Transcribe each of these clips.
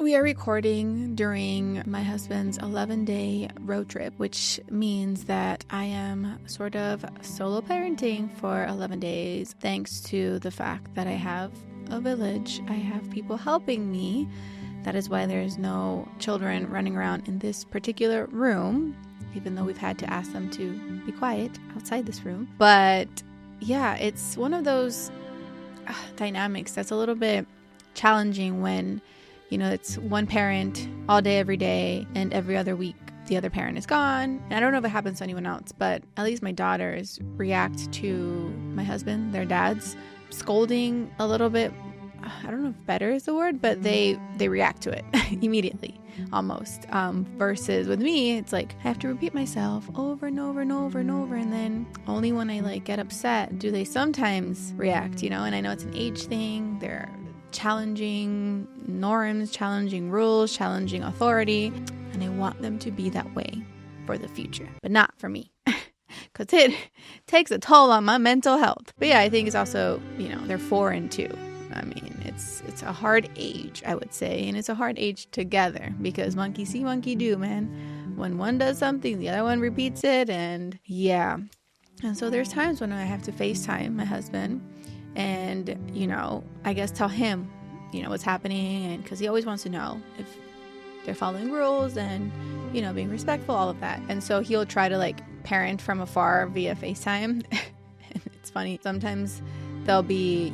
We are recording during my husband's 11-day road trip, which means that I am sort of solo parenting for 11 days, thanks to the fact that I have a village. I have people helping me. That is why there's no children running around in this particular room, even though we've had to ask them to be quiet outside this room. But yeah, it's one of those dynamics that's a little bit challenging when it's one parent all day, every day, and every other week the other parent is gone. And I don't know if it happens to anyone else, but at least my daughters react to my husband, their dads, scolding a little bit. I don't know if better is the word, but they react to it immediately, almost. Versus with me, it's like I have to repeat myself over and over and over and over. And then only when I get upset do they sometimes react, And I know it's an age thing. They're challenging norms, challenging rules, challenging authority. And I want them to be that way for the future, but not for me. Because it takes a toll on my mental health. But yeah, I think it's also, they're 4 and 2. I mean, it's a hard age, I would say. And it's a hard age together because monkey see, monkey do, man. When one does something, the other one repeats it. And yeah. And so there's times when I have to FaceTime my husband and, I guess tell him, what's happening. And because he always wants to know if they're following rules and, being respectful, all of that. And so he'll try to parent from afar via FaceTime. And it's funny. Sometimes they'll be,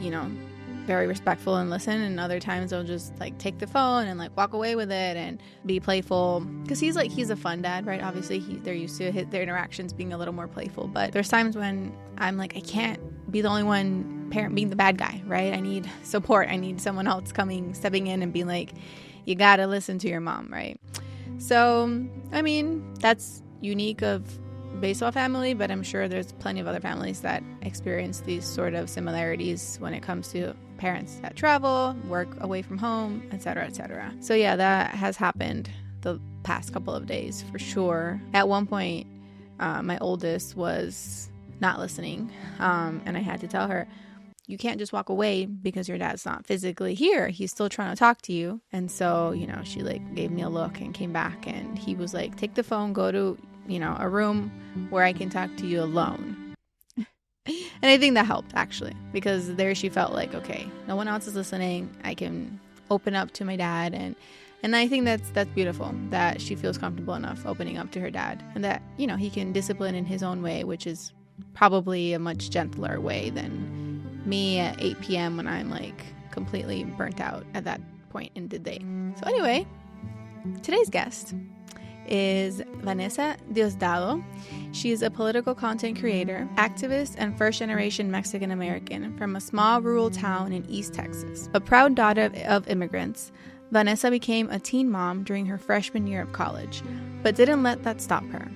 very respectful and listen, and other times they'll just take the phone and walk away with it and be playful because he's a fun dad, right? Obviously they're used to their interactions being a little more playful, but there's times when I'm I can't be the only one parent being the bad guy, right? I need support. I need someone else stepping in and being you gotta listen to your mom, right? So I mean, that's unique of Baseball family, but I'm sure there's plenty of other families that experience these sort of similarities when it comes to parents that travel, work away from home, etc., etc. So yeah, that has happened the past couple of days for sure. At one point, my oldest was not listening, and I had to tell her, you can't just walk away because your dad's not physically here. He's still trying to talk to you. And so, she gave me a look and came back, and he was take the phone, go to a room where I can talk to you alone. And I think that helped, actually, because there she felt okay, no one else is listening. I can open up to my dad. And I think that's beautiful that she feels comfortable enough opening up to her dad, and that, he can discipline in his own way, which is probably a much gentler way than me at 8 p.m. when I'm completely burnt out at that point in the day. So anyway, today's guest is Vanessa Diosdado. She is a political content creator, activist, and first-generation Mexican-American from a small rural town in East Texas. A proud daughter of immigrants, Vanessa became a teen mom during her freshman year of college, but didn't let that stop her.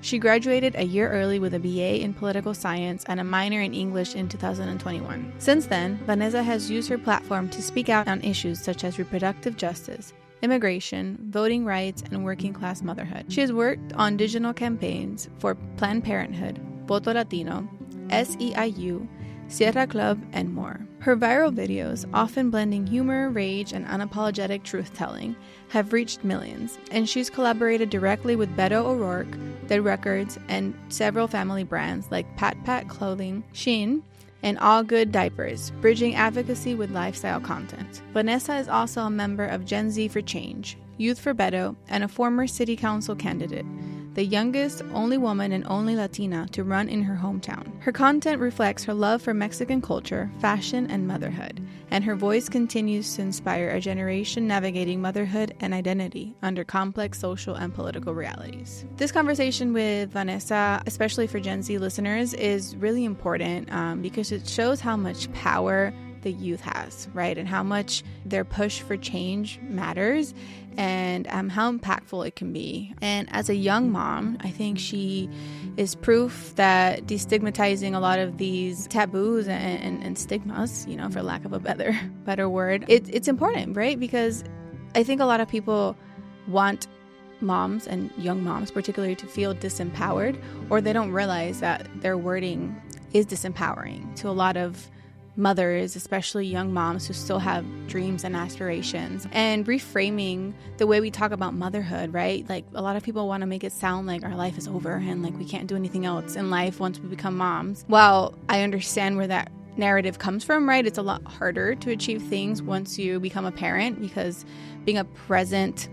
She graduated a year early with a BA in political science and a minor in English in 2021. Since then, Vanessa has used her platform to speak out on issues such as reproductive justice, immigration, voting rights, and working-class motherhood. She has worked on digital campaigns for Planned Parenthood, Voto Latino, SEIU, Sierra Club, and more. Her viral videos, often blending humor, rage, and unapologetic truth-telling, have reached millions, and she's collaborated directly with Beto O'Rourke, Dead Records, and several family brands like Pat Pat Clothing, Shein, and All Good Diapers, bridging advocacy with lifestyle content. Vanessa is also a member of Gen Z for Change, Youth for Beto, and a former city council candidate, the youngest, only woman, and only Latina to run in her hometown. Her content reflects her love for Mexican culture, fashion, and motherhood, and her voice continues to inspire a generation navigating motherhood and identity under complex social and political realities. This conversation with Vanessa, especially for Gen Z listeners, is really important because it shows how much power the youth has, right? And how much their push for change matters, and how impactful it can be. And as a young mom, I think she is proof that destigmatizing a lot of these taboos and stigmas, for lack of a better word, it's important, right? Because I think a lot of people want moms and young moms particularly to feel disempowered, or they don't realize that their wording is disempowering to a lot of mothers, especially young moms who still have dreams and aspirations, and reframing the way we talk about motherhood, right? Like, a lot of people want to make it sound like our life is over and like we can't do anything else in life once we become moms. While I understand where that narrative comes from, right? It's a lot harder to achieve things once you become a parent, because being a present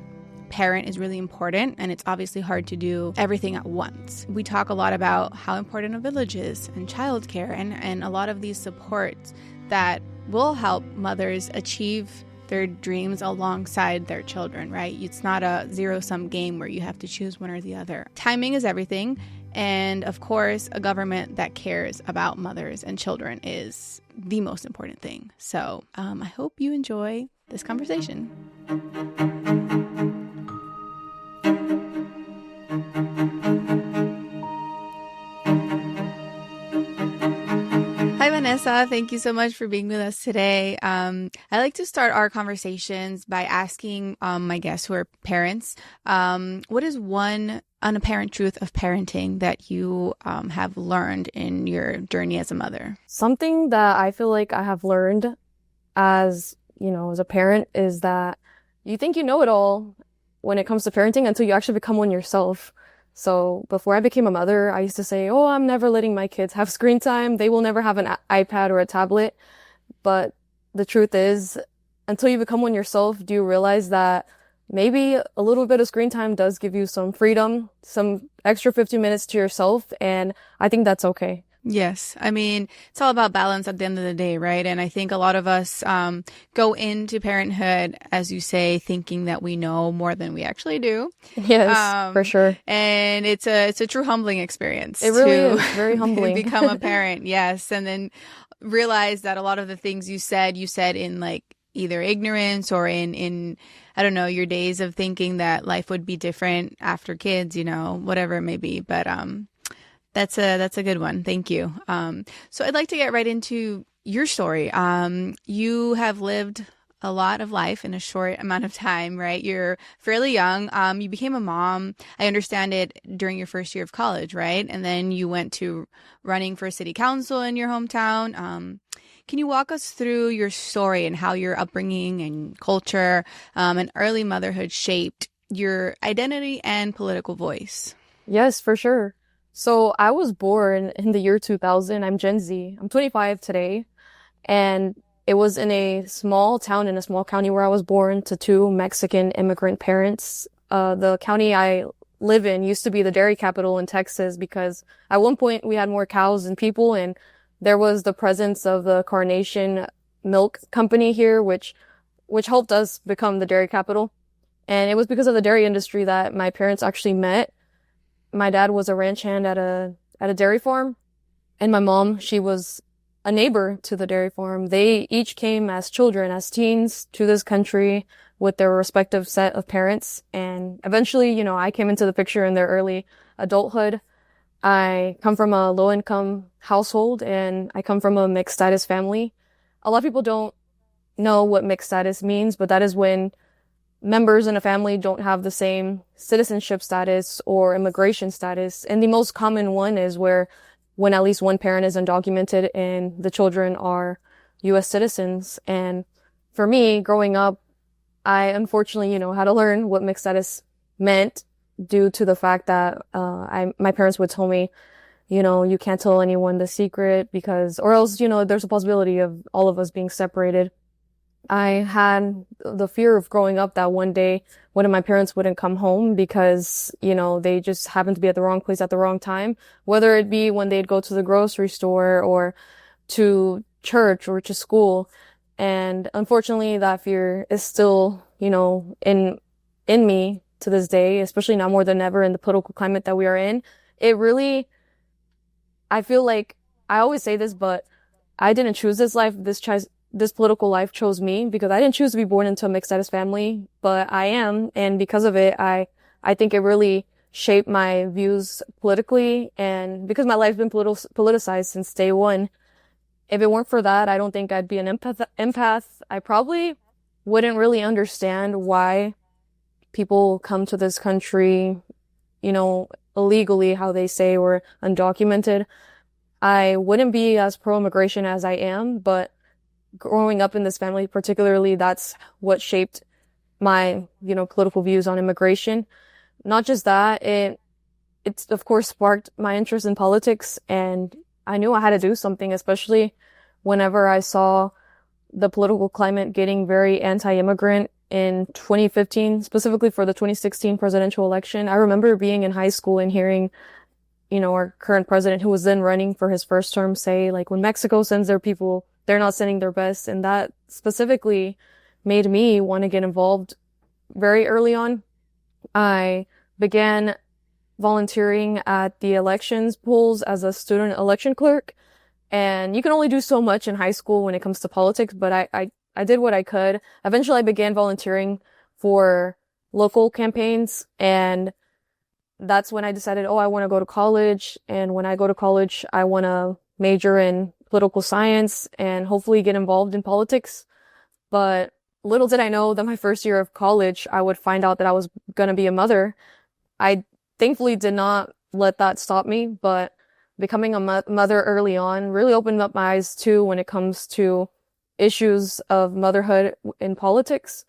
parent is really important, and it's obviously hard to do everything at once. We talk a lot about how important a village is, and childcare, and a lot of these supports that will help mothers achieve their dreams alongside their children, right? It's not a zero-sum game where you have to choose one or the other. Timing is everything, and of course, a government that cares about mothers and children is the most important thing. So I hope you enjoy this conversation. Hi, Vanessa. Thank you so much for being with us today. I like to start our conversations by asking my guests who are parents, what is one unapparent truth of parenting that you have learned in your journey as a mother? Something that I feel like I have learned as a parent is that you think you know it all when it comes to parenting until you actually become one yourself. So before I became a mother, I used to say, oh, I'm never letting my kids have screen time. They will never have an iPad or a tablet. But the truth is, until you become one yourself, do you realize that maybe a little bit of screen time does give you some freedom, some extra 15 minutes to yourself. And I think that's okay. Yes. I mean, it's all about balance at the end of the day, right? And I think a lot of us go into parenthood, as you say, thinking that we know more than we actually do. Yes, for sure. And it's a true humbling experience. It really is very humbling. Become a parent, yes. And then realize that a lot of the things you said in like either ignorance or in I don't know, your days of thinking that life would be different after kids, whatever it may be. But that's a good one. Thank you. So I'd like to get right into your story. You have lived a lot of life in a short amount of time, right? You're fairly young. You became a mom. I understand it during your first year of college, right? And then you went to running for city council in your hometown. Can you walk us through your story and how your upbringing and culture and early motherhood shaped your identity and political voice? Yes, for sure. So I was born in the year 2000. I'm Gen Z. I'm 25 today. And it was in a small town in a small county where I was born to two Mexican immigrant parents. The county I live in used to be the dairy capital in Texas because at one point we had more cows than people, and there was the presence of the Carnation Milk Company here, which helped us become the dairy capital. And it was because of the dairy industry that my parents actually met. My dad was a ranch hand at a dairy farm, and my mom, she was a neighbor to the dairy farm. They each came as children, as teens to this country with their respective set of parents. And eventually, I came into the picture in their early adulthood. I come from a low-income household, and I come from a mixed status family. A lot of people don't know what mixed status means, but that is when members in a family don't have the same citizenship status or immigration status. And the most common one is when at least one parent is undocumented and the children are U.S. citizens. And for me, growing up, I unfortunately, had to learn what mixed status meant due to the fact that my parents would tell me, you can't tell anyone the secret or else, there's a possibility of all of us being separated. I had the fear of growing up that one day one of my parents wouldn't come home because, they just happened to be at the wrong place at the wrong time, whether it be when they'd go to the grocery store or to church or to school. And unfortunately, that fear is still, in me to this day, especially now more than ever in the political climate that we are in. I feel like I always say this, but I didn't choose this life. This political life chose me because I didn't choose to be born into a mixed status family, but I am. And because of it, I think it really shaped my views politically. And because my life's been politicized since day one, if it weren't for that, I don't think I'd be an empath. I probably wouldn't really understand why people come to this country, illegally, how they say, or undocumented. I wouldn't be as pro-immigration as I am, but growing up in this family, particularly, that's what shaped my, political views on immigration. Not just that, it's of course sparked my interest in politics, and I knew I had to do something, especially whenever I saw the political climate getting very anti-immigrant in 2015, specifically for the 2016 presidential election. I remember being in high school and hearing, our current president, who was then running for his first term, say, like, when Mexico sends their people, they're not sending their best. And that specifically made me want to get involved very early on. I began volunteering at the elections polls as a student election clerk. And you can only do so much in high school when it comes to politics, but I did what I could. Eventually, I began volunteering for local campaigns, and that's when I decided, I want to go to college. And when I go to college, I want to major in political science and hopefully get involved in politics. But little did I know that my first year of college, I would find out that I was going to be a mother. I thankfully did not let that stop me, but becoming a mother early on really opened up my eyes too when it comes to issues of motherhood in politics.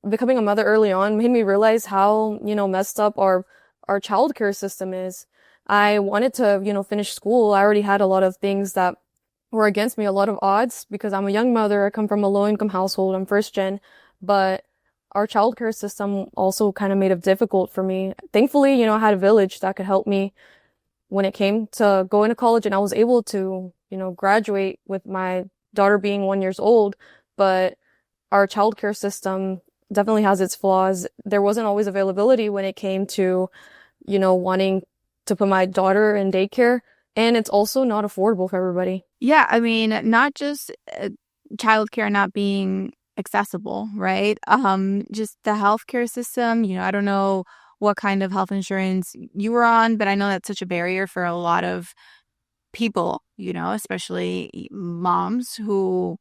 Becoming a mother early on made me realize how, messed up our childcare system is. I wanted to, finish school. I already had a lot of things that were against me, a lot of odds, because I'm a young mother. I come from a low income household. I'm first gen, but our childcare system also kind of made it difficult for me. Thankfully, I had a village that could help me when it came to going to college, and I was able to, graduate with my daughter being 1 year old. But our childcare system definitely has its flaws. There wasn't always availability when it came to, wanting to put my daughter in daycare, and it's also not affordable for everybody. Yeah, I mean, not just childcare not being accessible, right? Just the healthcare system. I don't know what kind of health insurance you were on, but I know that's such a barrier for a lot of people, especially moms who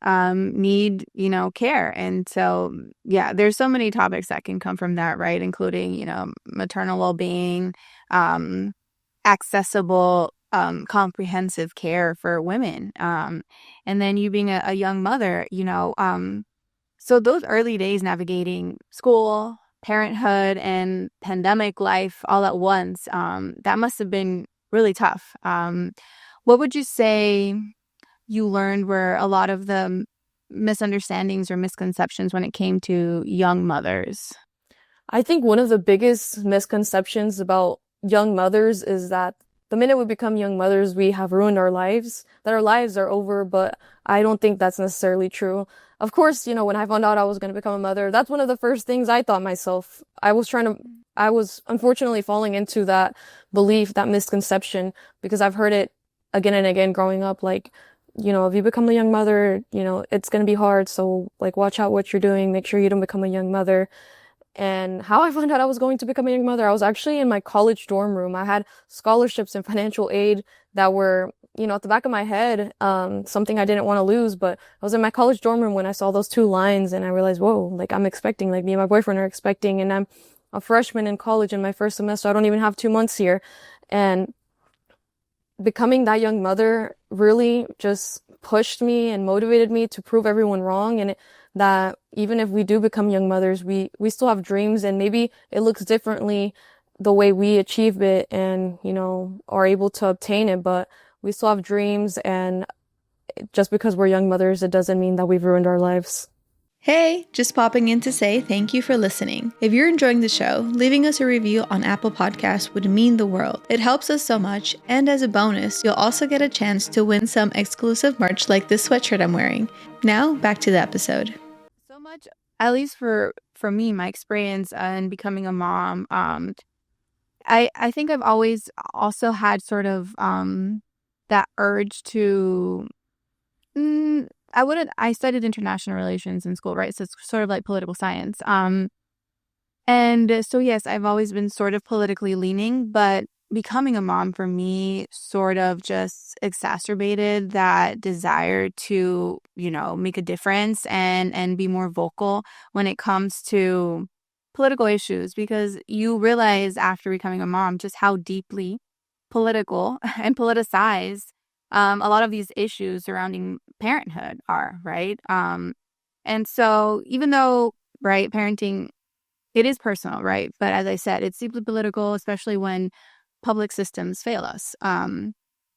need, care. And so, yeah, there's so many topics that can come from that, right? Including, maternal well-being, accessible, comprehensive care for women. And then you being a young mother, so those early days navigating school, parenthood, and pandemic life all at once, that must have been really tough. What would you say you learned were a lot of the misunderstandings or misconceptions when it came to young mothers? I think one of the biggest misconceptions about young mothers is that the minute we become young mothers, we have ruined our lives, that our lives are over, but I don't think that's necessarily true. Of course, when I found out I was going to become a mother, that's one of the first things I thought myself. I was unfortunately falling into that belief, that misconception, because I've heard it again and again growing up, like, if you become a young mother, it's going to be hard. So, like, watch out what you're doing. Make sure you don't become a young mother. And how I found out I was going to become a young mother, I was actually in my college dorm room. I had scholarships and financial aid that were, at the back of my head, something I didn't want to lose. But I was in my college dorm room when I saw those two lines, and I realized, whoa, like, I'm expecting, like, me and my boyfriend are expecting, and I'm a freshman in college in my first semester. I don't even have 2 months here. And becoming that young mother really just pushed me and motivated me to prove everyone wrong, and that even if we do become young mothers, we still have dreams, and maybe it looks differently the way we achieve it and, are able to obtain it, but we still have dreams, and just because we're young mothers, it doesn't mean that we've ruined our lives. Hey, just popping in to say thank you for listening. If you're enjoying the show, leaving us a review on Apple Podcasts would mean the world. It helps us so much, and as a bonus, you'll also get a chance to win some exclusive merch like this sweatshirt I'm wearing. Now, back to the episode. So much, at least for me, my experience in becoming a mom, I think I've always also had sort of that urge to... I studied international relations in school, right? So it's sort of like political science. And so, yes, I've always been sort of politically leaning, but becoming a mom for me sort of just exacerbated that desire to, make a difference and be more vocal when it comes to political issues, because you realize after becoming a mom just how deeply political and politicized a lot of these issues surrounding parenthood are, right? And so even though, right, parenting, it is personal, right? But as I said, it's deeply political, especially when public systems fail us.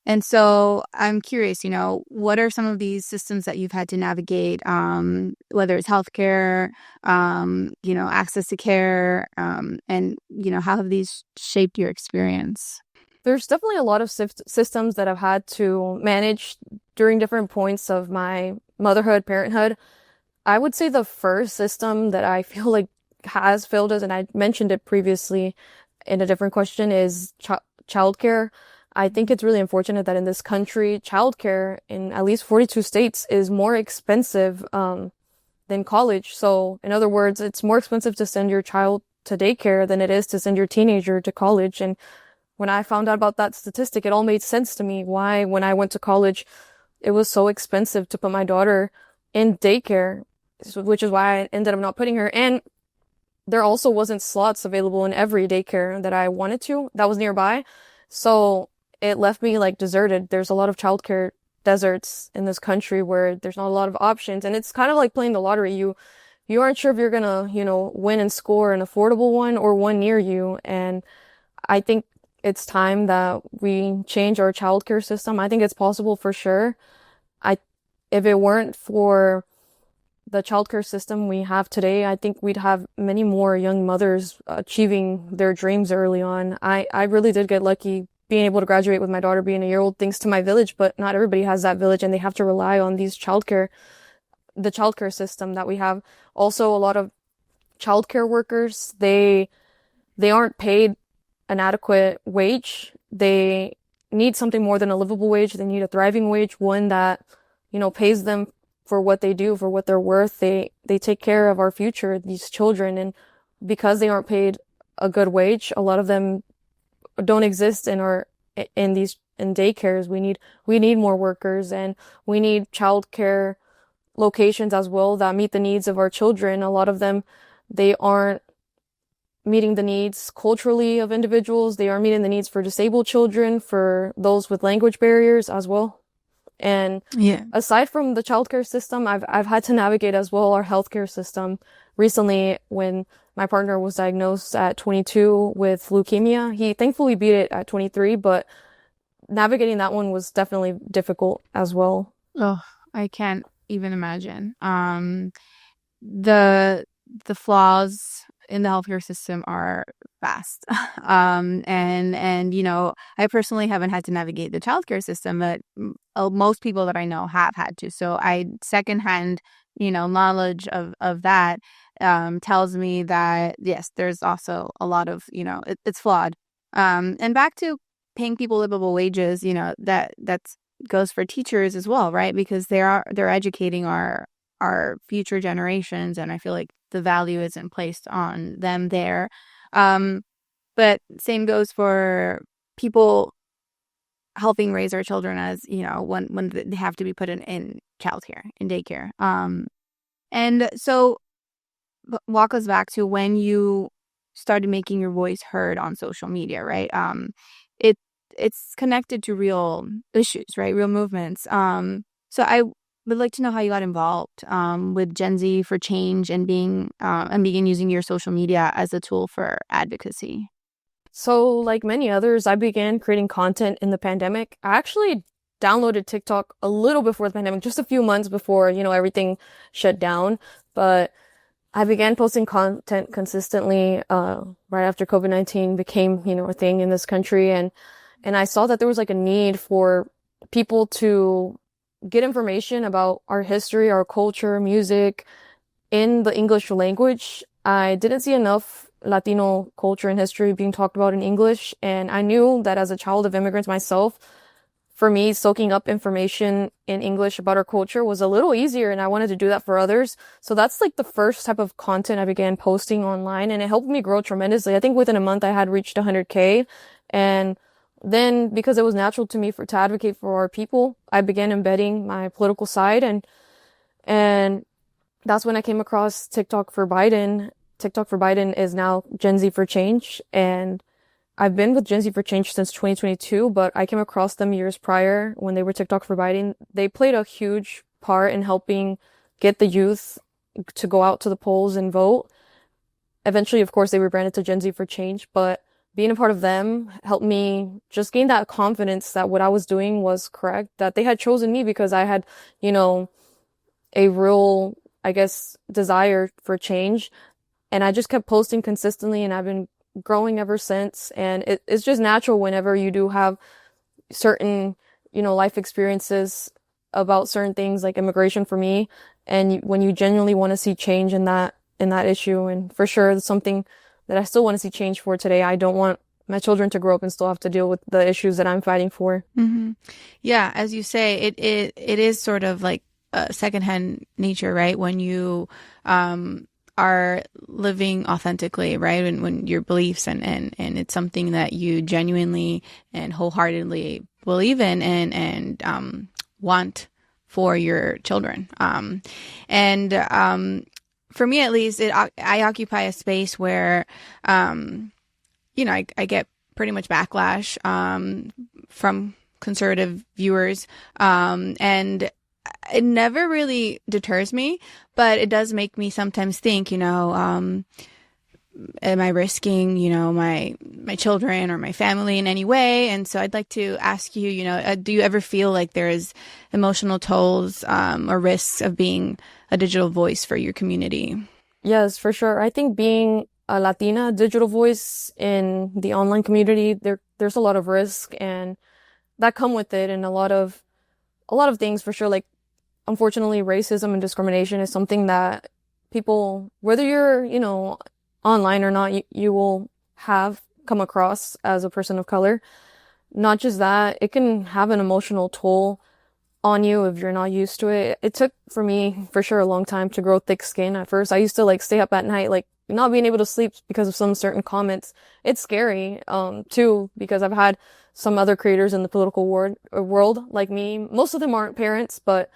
And so I'm curious, what are some of these systems that you've had to navigate, whether it's healthcare, access to care, and, how have these shaped your experience? There's definitely a lot of systems that I've had to manage during different points of my motherhood, parenthood. I would say the first system that I feel like has failed us, and I mentioned it previously in a different question, is childcare. I think it's really unfortunate that in this country, childcare in at least 42 states is more expensive than college. So in other words, it's more expensive to send your child to daycare than it is to send your teenager to college. And when I found out about that statistic, it all made sense to me why, when I went to college, it was so expensive to put my daughter in daycare, which is why I ended up not putting her. And there also wasn't slots available in every daycare that I wanted to that was nearby. So it left me like deserted. There's a lot of childcare deserts in this country where there's not a lot of options. And it's kind of like playing the lottery. You aren't sure if you're gonna, win and score an affordable one or one near you. And I think it's time that we change our childcare system. I think it's possible for sure. If it weren't for the childcare system we have today, I think we'd have many more young mothers achieving their dreams early on. I really did get lucky being able to graduate with my daughter being a year old thanks to my village, but not everybody has that village, and they have to rely on the childcare system that we have. Also, a lot of childcare workers, they aren't paid an adequate wage. They need something more than a livable wage. They need a thriving wage, one that, pays them for what they do, for what they're worth. They take care of our future, these children. And because they aren't paid a good wage, a lot of them don't exist in daycares. We need more workers, and we need childcare locations as well that meet the needs of our children. A lot of them, they aren't meeting the needs culturally of individuals. They are meeting the needs for disabled children, for those with language barriers as well. And aside from the childcare system, I've had to navigate as well our healthcare system. Recently, when my partner was diagnosed at 22 with leukemia, he thankfully beat it at 23, but navigating that one was definitely difficult as well. Oh, I can't even imagine. The flaws in the healthcare system are vast. And I personally haven't had to navigate the childcare system, but most people that I know have had to. So I secondhand, knowledge of that tells me that, yes, there's also a lot of, it's flawed. And back to paying people livable wages, that's goes for teachers as well, right? Because they're educating our future generations, and I feel like the value isn't placed on them there. But same goes for people helping raise our children, as when they have to be put in childcare, in daycare. And so walk us back to when you started making your voice heard on social media, right? It's connected to real issues, right? Real movements. So I would like to know how you got involved with Gen Z for Change and begin using your social media as a tool for advocacy. So like many others, I began creating content in the pandemic. I actually downloaded TikTok a little before the pandemic, just a few months before, everything shut down. But I began posting content consistently right after COVID-19 became, a thing in this country. And I saw that there was like a need for people to get information about our history, our culture, music in the English language. I didn't see enough Latino culture and history being talked about in English. And I knew that as a child of immigrants myself, for me, soaking up information in English about our culture was a little easier, and I wanted to do that for others. So that's like the first type of content I began posting online, and it helped me grow tremendously. I think within a month I had reached 100K. And then, because it was natural to me to advocate for our people, I began embedding my political side, and that's when I came across TikTok for Biden. TikTok for Biden is now Gen Z for Change, and I've been with Gen Z for Change since 2022, but I came across them years prior when they were TikTok for Biden. They played a huge part in helping get the youth to go out to the polls and vote. Eventually, of course, they rebranded to Gen Z for Change, but being a part of them helped me just gain that confidence that what I was doing was correct, that they had chosen me because I had, you know, a real, I guess, desire for change. And I just kept posting consistently, and I've been growing ever since. And it's just natural whenever you do have certain, you know, life experiences about certain things like immigration for me. And when you genuinely want to see change in that issue. And for sure, it's something that I still want to see change for today. I don't want my children to grow up and still have to deal with the issues that I'm fighting for. Mm-hmm. Yeah, as you say, it is sort of like a secondhand nature, right? When you are living authentically, right? And when your beliefs and it's something that you genuinely and wholeheartedly believe in and want for your children. For me, at least, I occupy a space where, you know, I get pretty much backlash from conservative viewers, and it never really deters me, but it does make me sometimes think, you know, am I risking, you know, my children or my family in any way? And so I'd like to ask you, you know, do you ever feel like there is emotional tolls or risks of being a digital voice for your community? Yes, for sure. I think being a Latina digital voice in the online community, there's a lot of risk and that come with it, and a lot of things for sure. Like, unfortunately, racism and discrimination is something that people, whether you're, you know, online or not, you will have come across as a person of color. Not just that, it can have an emotional toll on you if you're not used to it. It took for me for sure a long time to grow thick skin. At first, I used to like stay up at night, like not being able to sleep because of some certain comments. It's scary, too, because I've had some other creators in the political world like me. Most of them aren't parents, but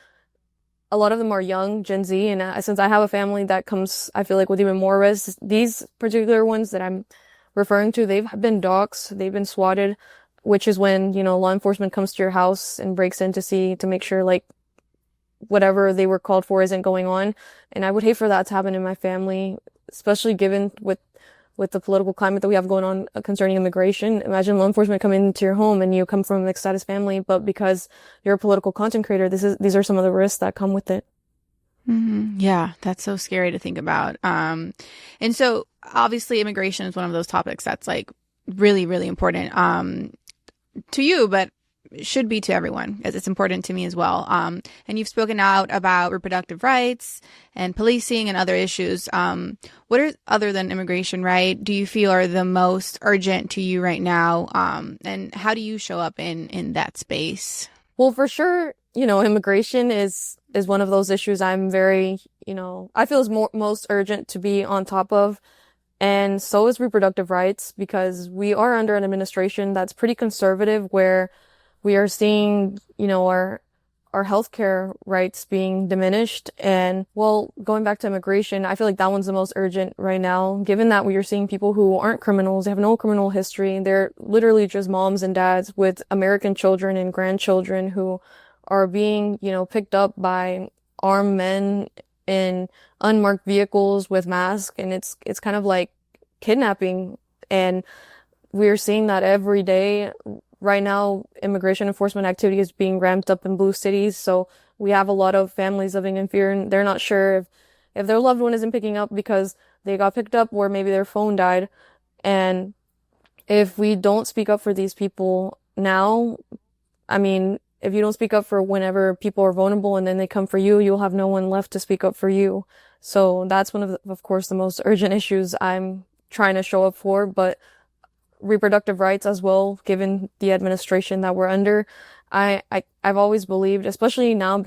a lot of them are young, Gen Z. And since I have a family that comes, I feel like, with even more risk, these particular ones that I'm referring to, they've been doxxed, they've been swatted, which is when, you know, law enforcement comes to your house and breaks in to make sure, like, whatever they were called for isn't going on. And I would hate for that to happen in my family, especially given with the political climate that we have going on concerning immigration. Imagine law enforcement coming into your home and you come from a mixed status family, but because you're a political content creator, these are some of the risks that come with it. Mm-hmm. Yeah, that's so scary to think about. And so obviously immigration is one of those topics that's like really, really important to you, but should be to everyone, as it's important to me as well. And you've spoken out about reproductive rights and policing and other issues. What are, other than immigration, right, do you feel are the most urgent to you right now? And how do you show up in that space? Well, for sure, you know, immigration is one of those issues I'm very, you know, I feel is most urgent to be on top of. And so is reproductive rights, because we are under an administration that's pretty conservative, where we are seeing, you know, our healthcare rights being diminished. And, well, going back to immigration, I feel like that one's the most urgent right now, given that we are seeing people who aren't criminals, they have no criminal history. They're literally just moms and dads with American children and grandchildren who are being, you know, picked up by armed men in unmarked vehicles with masks. And it's kind of like kidnapping. And we're seeing that every day. Right now, immigration enforcement activity is being ramped up in blue cities. So we have a lot of families living in fear, and they're not sure if their loved one isn't picking up because they got picked up or maybe their phone died. And if we don't speak up for these people now, I mean, if you don't speak up for whenever people are vulnerable and then they come for you, you'll have no one left to speak up for you. So that's one of course, the most urgent issues I'm trying to show up for. But reproductive rights as well, given the administration that we're under. I've always believed, especially now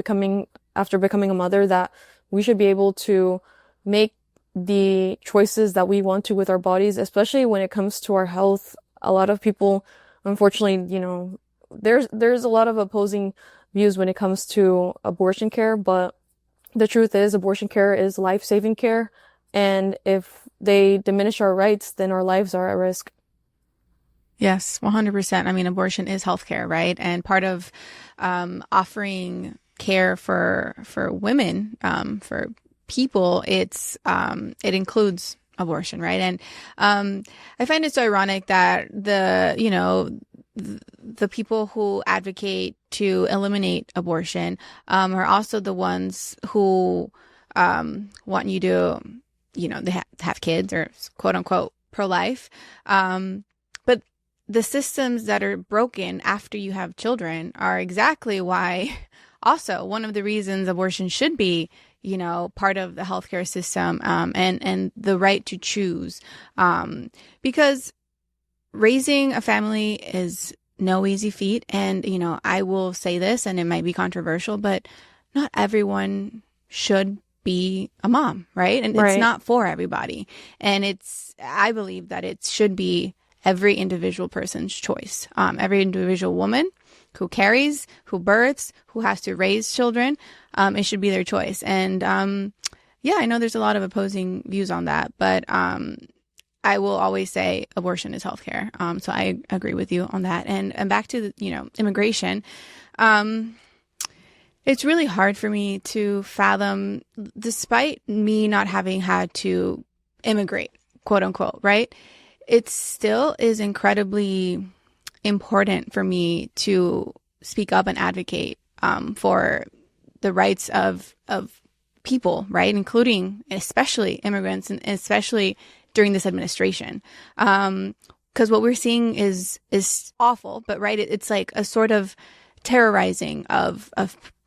after becoming a mother, that we should be able to make the choices that we want to with our bodies, especially when it comes to our health. A lot of people, unfortunately, you know, there's a lot of opposing views when it comes to abortion care, but the truth is abortion care is life-saving care. And if they diminish our rights, then our lives are at risk. Yes, 100%. I mean, abortion is healthcare, right? And part of offering care for women, for people, it includes abortion, right? And I find it so ironic that the people who advocate to eliminate abortion are also the ones who want you to, they have kids, or quote unquote pro-life. But the systems that are broken after you have children are exactly why also one of the reasons abortion should be, part of the healthcare system, and the right to choose. Because raising a family is no easy feat. And, I will say this, and it might be controversial, but not everyone should be a mom, right? And It's not for everybody. And I believe that it should be every individual person's choice. Every individual woman who carries, who births, who has to raise children, it should be their choice. And I know there's a lot of opposing views on that, but I will always say abortion is healthcare. So I agree with you on that. And back to immigration. It's really hard for me to fathom, despite me not having had to immigrate, quote unquote, right? It still is incredibly important for me to speak up and advocate for the rights of people, right? Including, especially immigrants, and especially during this administration. Because what we're seeing is awful, but right, it's like a sort of terrorizing of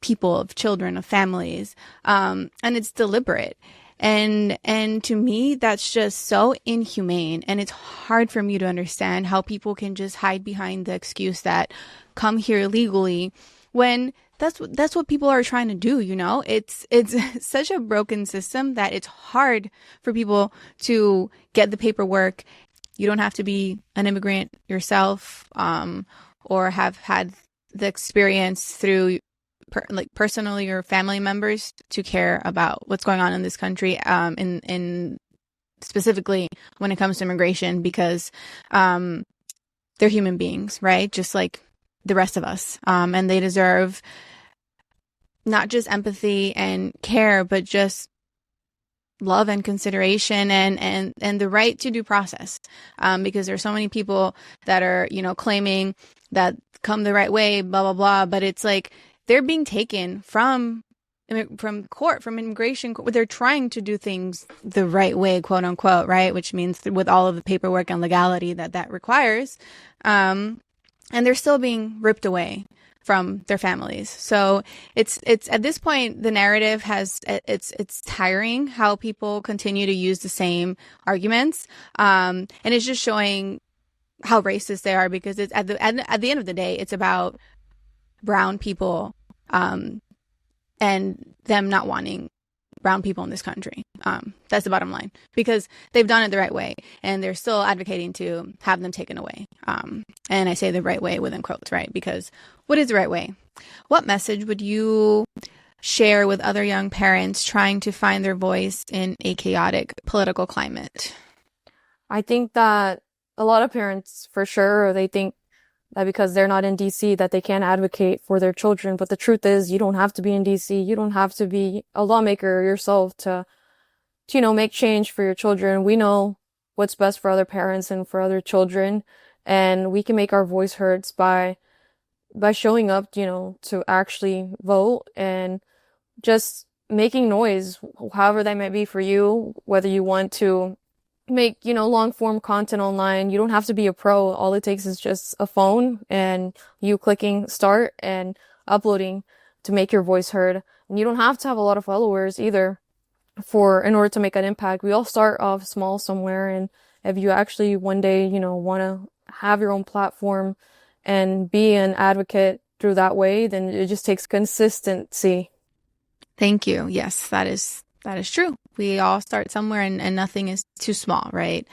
people, of children, of families, and it's deliberate. And to me, that's just so inhumane. And it's hard for me to understand how people can just hide behind the excuse that come here illegally when that's what people are trying to do. It's such a broken system that it's hard for people to get the paperwork. You don't have to be an immigrant yourself, or have had the experience through personally or family members to care about what's going on in this country, in specifically when it comes to immigration, because they're human beings, right? Just like the rest of us, and they deserve not just empathy and care, but just love and consideration and the right to due process, because there's so many people that are claiming that come the right way, blah blah blah, but it's like they're being taken from court, from immigration court. They're trying to do things the right way, quote unquote, right? Which means with all of the paperwork and legality that requires. And they're still being ripped away from their families. So it's at this point, the narrative it's tiring how people continue to use the same arguments. And it's just showing how racist they are, because it's at the end of the day, it's about brown people, and them not wanting brown people in this country. That's the bottom line, because they've done it the right way and they're still advocating to have them taken away. And I say the right way within quotes, right? Because what is the right way? What message would you share with other young parents trying to find their voice in a chaotic political climate? I think that a lot of parents, for sure, they think that because they're not in DC that they can't advocate for their children. But the truth is, you don't have to be in DC. You don't have to be a lawmaker yourself to make change for your children. We know what's best for other parents and for other children. And we can make our voice heard by showing up, to actually vote and just making noise, however that might be for you, whether you want to make, long form content online. You don't have to be a pro. All it takes is just a phone and you clicking start and uploading to make your voice heard. And you don't have to have a lot of followers either in order to make an impact. We all start off small somewhere. And if you actually one day, want to have your own platform and be an advocate through that way, then it just takes consistency. Thank you. Yes, that is true. We all start somewhere, and nothing is too small, right?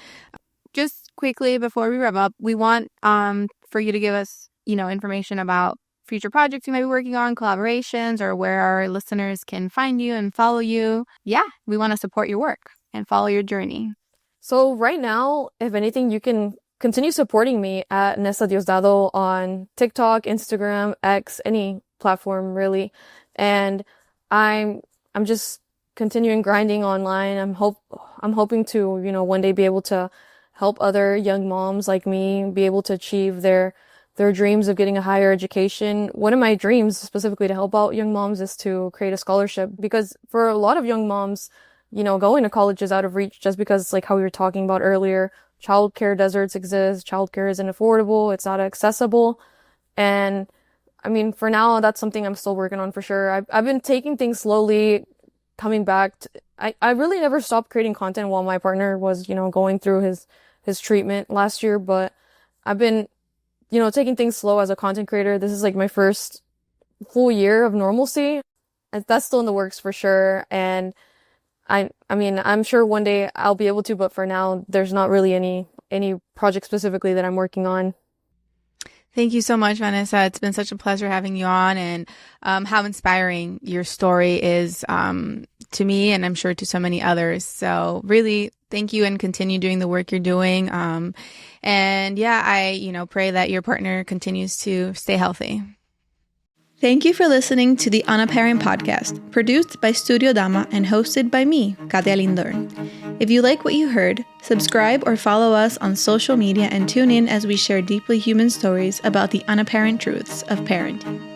Just quickly before we wrap up, we want for you to give us, information about future projects you might be working on, collaborations, or where our listeners can find you and follow you. Yeah, we want to support your work and follow your journey. So right now, if anything, you can continue supporting me at Vanessa Diosdado on TikTok, Instagram, X, any platform really. And I'm just continuing grinding online. I'm hoping to, one day be able to help other young moms like me be able to achieve their dreams of getting a higher education. One of my dreams specifically to help out young moms is to create a scholarship, because for a lot of young moms, going to college is out of reach just because, like how we were talking about earlier, childcare deserts exist. Childcare isn't affordable. It's not accessible. And I mean, for now, that's something I'm still working on for sure. I've been taking things slowly, coming back. I really never stopped creating content while my partner was, going through his treatment last year, but I've been, taking things slow as a content creator. This is like my first full year of normalcy. And that's still in the works for sure. And I mean, I'm sure one day I'll be able to, but for now, there's not really any project specifically that I'm working on. Thank you so much, Vanessa. It's been such a pleasure having you on, and how inspiring your story is to me, and I'm sure to so many others. So really, thank you, and continue doing the work you're doing. And yeah, I pray that your partner continues to stay healthy. Thank you for listening to the Unaparent podcast, produced by Studio Dama and hosted by me, Katia Lindor. If you like what you heard, subscribe or follow us on social media and tune in as we share deeply human stories about the unapparent truths of parenting.